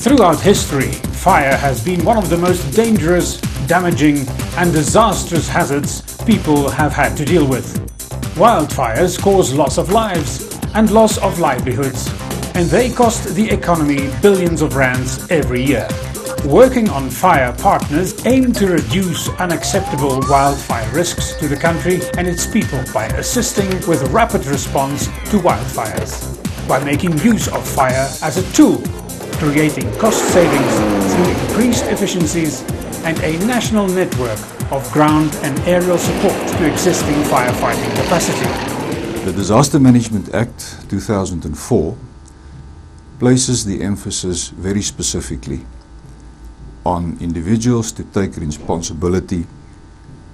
Throughout history, fire has been one of the most dangerous, damaging and disastrous hazards people have had to deal with. Wildfires cause loss of lives and loss of livelihoods, and they cost the economy billions of rands every year. Working on Fire partners aim to reduce unacceptable wildfire risks to the country and its people by assisting with rapid response to wildfires, by making use of fire as a tool, creating cost savings through increased efficiencies and a national network of ground and aerial support to existing firefighting capacity. The Disaster Management Act 2004 places the emphasis very specifically on individuals to take responsibility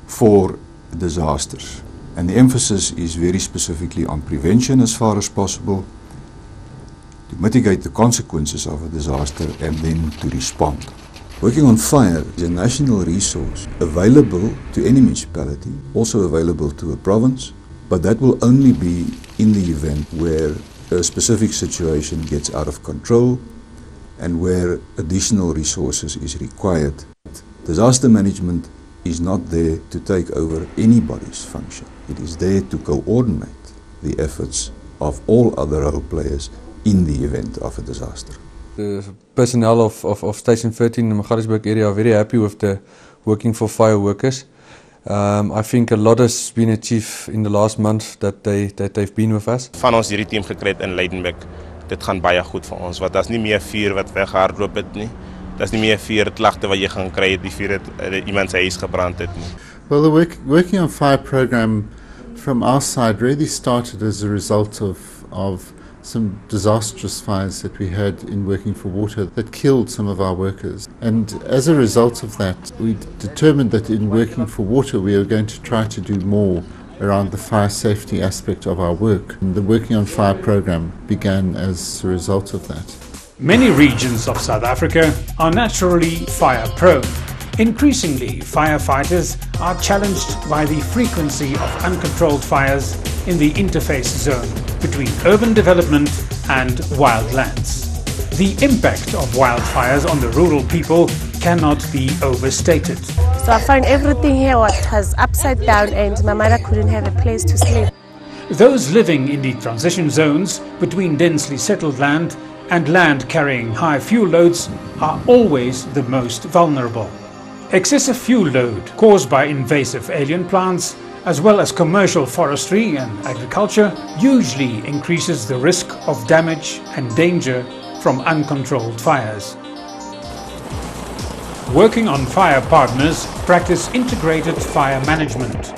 for disasters. And the emphasis is very specifically on prevention as far as possible, to mitigate the consequences of a disaster and then to respond. Working on fire is a national resource available to any municipality, also available to a province, but that will only be in the event where a specific situation gets out of control and where additional resources is required. Disaster management is not there to take over anybody's function. It is there to coordinate the efforts of all other role players in the event of a disaster. The personnel of Station 13 in the Magaliesburg area are very happy with the working for fire workers. I think a lot has been achieved in the last month that they've been with us. Van ons hierdie team gekry in Leidenburg, dit gaan baie goed vir ons, want daar's nie meer vuur wat weghardloop het nie. Daar's nie meer vuurklagte wat jy gaan kry die vuur het iemand se huis gebrand het nie. Well, the working on fire program from our side really started as a result of some disastrous fires that we had in working for water that killed some of our workers. And as a result of that, we determined that in working for water we are going to try to do more around the fire safety aspect of our work. And the Working on Fire program began as a result of that. Many regions of South Africa are naturally fire prone. Increasingly, firefighters are challenged by the frequency of uncontrolled fires in the interface zone between urban development and wildlands. The impact of wildfires on the rural people cannot be overstated. So I find everything here was upside down and my mother couldn't have a place to sleep. Those living in the transition zones between densely settled land and land carrying high fuel loads are always the most vulnerable. Excessive fuel load caused by invasive alien plants as well as commercial forestry and agriculture usually increases the risk of damage and danger from uncontrolled fires. Working on Fire partners practice integrated fire management,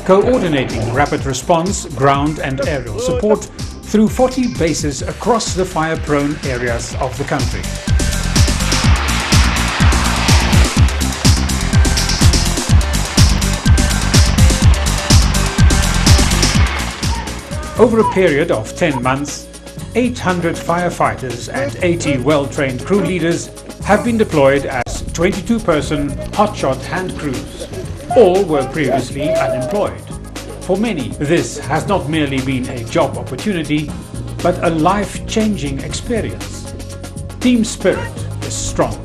coordinating rapid response, ground and aerial support through 40 bases across the fire-prone areas of the country. Over a period of 10 months, 800 firefighters and 80 well-trained crew leaders have been deployed as 22-person hotshot hand crews. All were previously unemployed. For many, this has not merely been a job opportunity, but a life-changing experience. Team spirit is strong,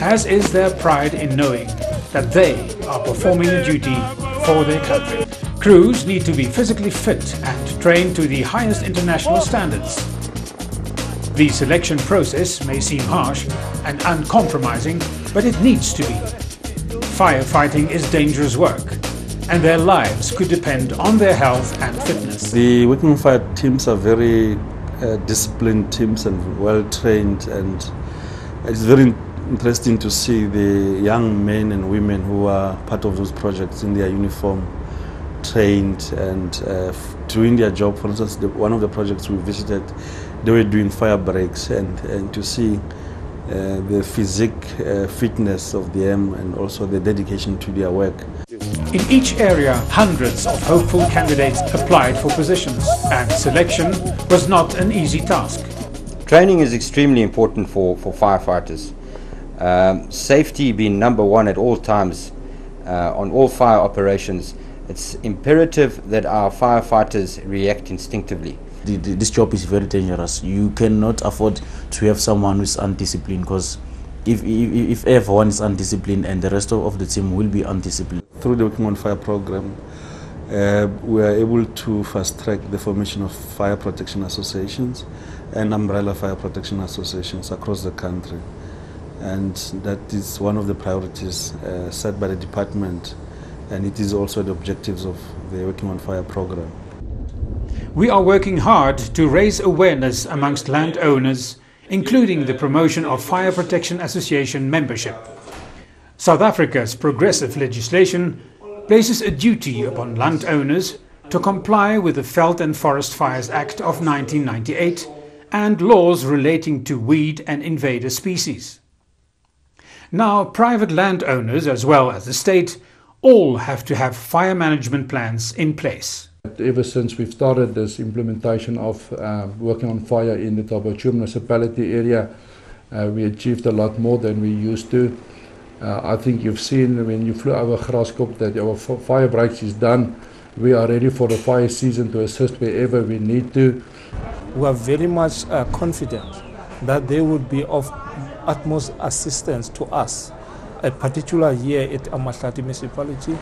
as is their pride in knowing that they are performing a duty for their country. Crews need to be physically fit and trained to the highest international standards. The selection process may seem harsh and uncompromising, but it needs to be. Firefighting is dangerous work, and their lives could depend on their health and fitness. The working fire teams are very disciplined teams and well trained, and it's very interesting to see the young men and women who are part of those projects in their uniform, trained and doing their job. For instance, one of the projects we visited, they were doing fire breaks, and to see the physique fitness of them and also the dedication to their work. In each area, hundreds of hopeful candidates applied for positions, and selection was not an easy task. Training is extremely important for firefighters. Safety being number one at all times on all fire operations. It's imperative that our firefighters react instinctively. This job is very dangerous. You cannot afford to have someone who is undisciplined, because if everyone is undisciplined and the rest of the team will be undisciplined. Through the Working on Fire program, we are able to fast track the formation of fire protection associations and umbrella fire protection associations across the country. And that is one of the priorities set by the department, and it is also the objectives of the Working on Fire program. We are working hard to raise awareness amongst landowners, including the promotion of Fire Protection Association membership. South Africa's progressive legislation places a duty upon landowners to comply with the Veld and Forest Fires Act of 1998 and laws relating to weed and invader species. Now, private landowners as well as the state all have to have fire management plans in place. Ever since we've started this implementation of working on fire in the Tabachu municipality area, we achieved a lot more than we used to. I think you've seen when you flew over Graskop that our fire breaks is done. We are ready for the fire season to assist wherever we need to. We are very much confident that they would be of utmost assistance to us, a particular year at Amahlati municipality.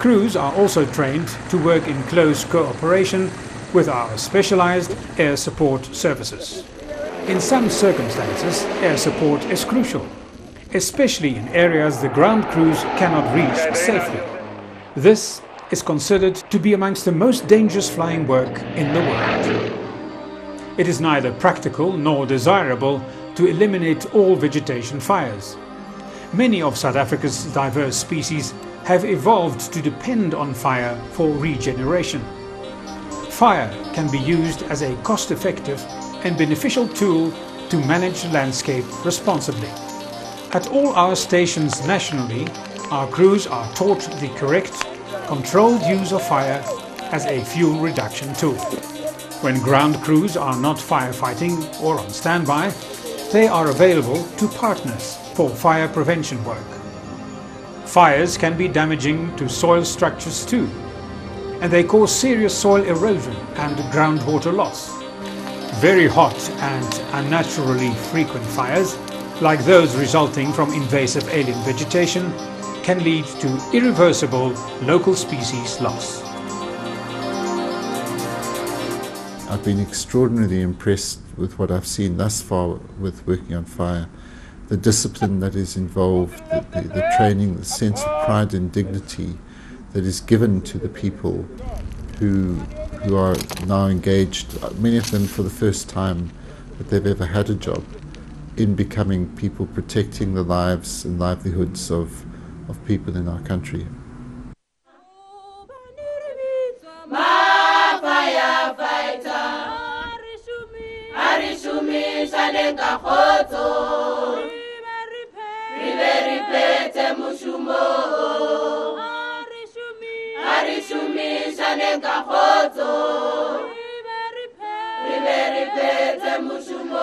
Crews are also trained to work in close cooperation with our specialized air support services. In some circumstances, air support is crucial, especially in areas the ground crews cannot reach safely. This is considered to be amongst the most dangerous flying work in the world. It is neither practical nor desirable to eliminate all vegetation fires. Many of South Africa's diverse species have evolved to depend on fire for regeneration. Fire can be used as a cost-effective and beneficial tool to manage the landscape responsibly. At all our stations nationally, our crews are taught the correct, controlled use of fire as a fuel reduction tool. When ground crews are not firefighting or on standby, they are available to partners for fire prevention work. Fires can be damaging to soil structures too, and they cause serious soil erosion and groundwater loss. Very hot and unnaturally frequent fires, like those resulting from invasive alien vegetation, can lead to irreversible local species loss. I've been extraordinarily impressed with what I've seen thus far with working on fire. The discipline that is involved, the training, the sense of pride and dignity that is given to the people who are now engaged, many of them for the first time that they've ever had a job, in becoming people protecting the lives and livelihoods of people in our country. Mushumo